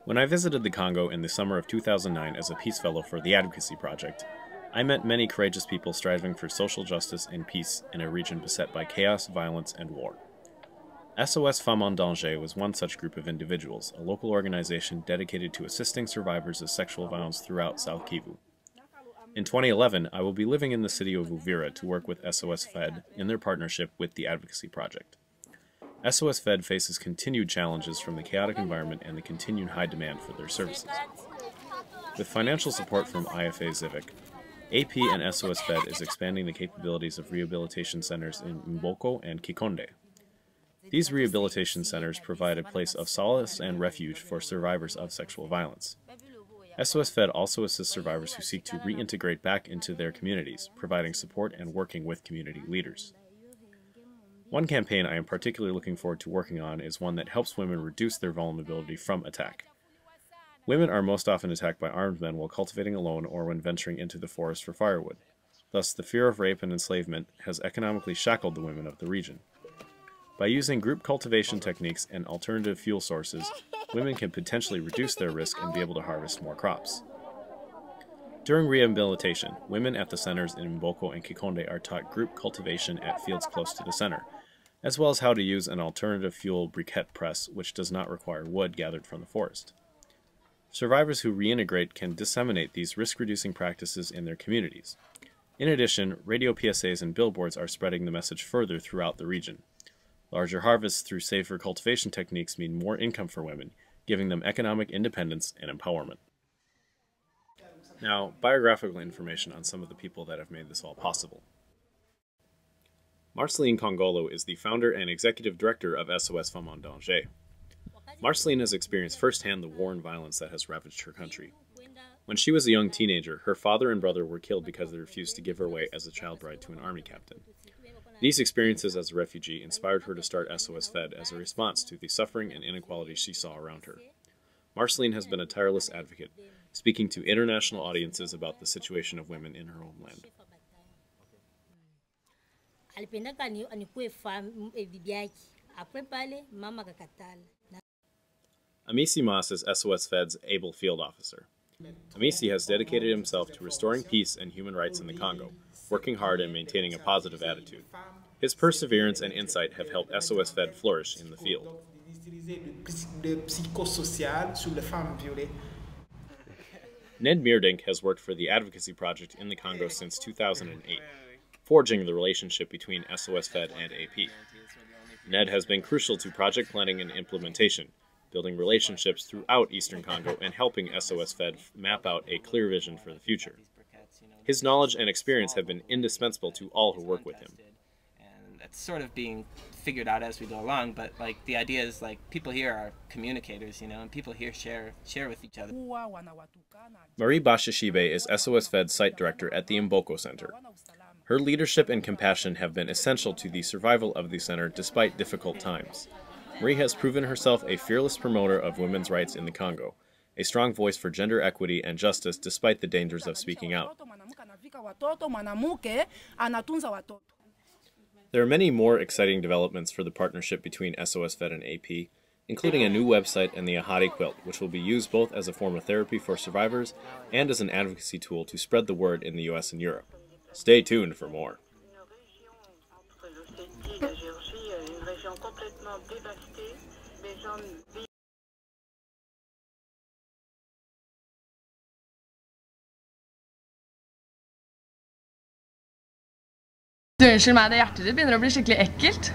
When I visited the Congo in the summer of 2009 as a Peace Fellow for the Advocacy Project, I met many courageous people striving for social justice and peace in a region beset by chaos, violence, and war. SOS Femmes en Danger was one such group of individuals, a local organization dedicated to assisting survivors of sexual violence throughout South Kivu. In 2011, I will be living in the city of Uvira to work with SOS Fed in their partnership with the Advocacy Project. SOS Fed faces continued challenges from the chaotic environment and the continued high demand for their services. With financial support from IFA Civic, AP and SOS Fed is expanding the capabilities of rehabilitation centers in Mboko and Kikonde. These rehabilitation centers provide a place of solace and refuge for survivors of sexual violence. SOS Fed also assists survivors who seek to reintegrate back into their communities, providing support and working with community leaders. One campaign I am particularly looking forward to working on is one that helps women reduce their vulnerability from attack. Women are most often attacked by armed men while cultivating alone or when venturing into the forest for firewood. Thus, the fear of rape and enslavement has economically shackled the women of the region. By using group cultivation techniques and alternative fuel sources, women can potentially reduce their risk and be able to harvest more crops. During rehabilitation, women at the centers in Mboko and Kikonde are taught group cultivation at fields close to the center, as well as how to use an alternative fuel briquette press which does not require wood gathered from the forest. Survivors who reintegrate can disseminate these risk-reducing practices in their communities. In addition, radio PSAs and billboards are spreading the message further throughout the region. Larger harvests through safer cultivation techniques mean more income for women, giving them economic independence and empowerment. Now, biographical information on some of the people that have made this all possible. Marceline Congolo is the founder and executive director of SOS Femmes en Danger. Marceline has experienced firsthand the war and violence that has ravaged her country. When she was a young teenager, her father and brother were killed because they refused to give her away as a child bride to an army captain. These experiences as a refugee inspired her to start SOS Fed as a response to the suffering and inequality she saw around her. Marceline has been a tireless advocate, speaking to international audiences about the situation of women in her homeland. Amisi Mas is SOS Fed's able field officer. Amisi has dedicated himself to restoring peace and human rights in the Congo, working hard and maintaining a positive attitude. His perseverance and insight have helped SOS Fed flourish in the field. Ned Meerdink has worked for the Advocacy Project in the Congo since 2008, forging the relationship between SOS Fed and AP. Ned has been crucial to project planning and implementation, building relationships throughout Eastern Congo and helping SOS Fed map out a clear vision for the future. His knowledge and experience have been indispensable to all who work with him. And it's sort of being figured out as we go along, but like the idea is like people here are communicators, you know, and people here share with each other. Marie Bashashibe is SOS Fed's site director at the Mboko Center. Her leadership and compassion have been essential to the survival of the center despite difficult times. Marie has proven herself a fearless promoter of women's rights in the Congo, a strong voice for gender equity and justice despite the dangers of speaking out. There are many more exciting developments for the partnership between SOS Fed and AP, including a new website and the Ahadi quilt, which will be used both as a form of therapy for survivors and as an advocacy tool to spread the word in the US and Europe. Stay tuned for more. Du, unnskyld meg, det hjertet ditt begynner å bli skikkelig ekkelt.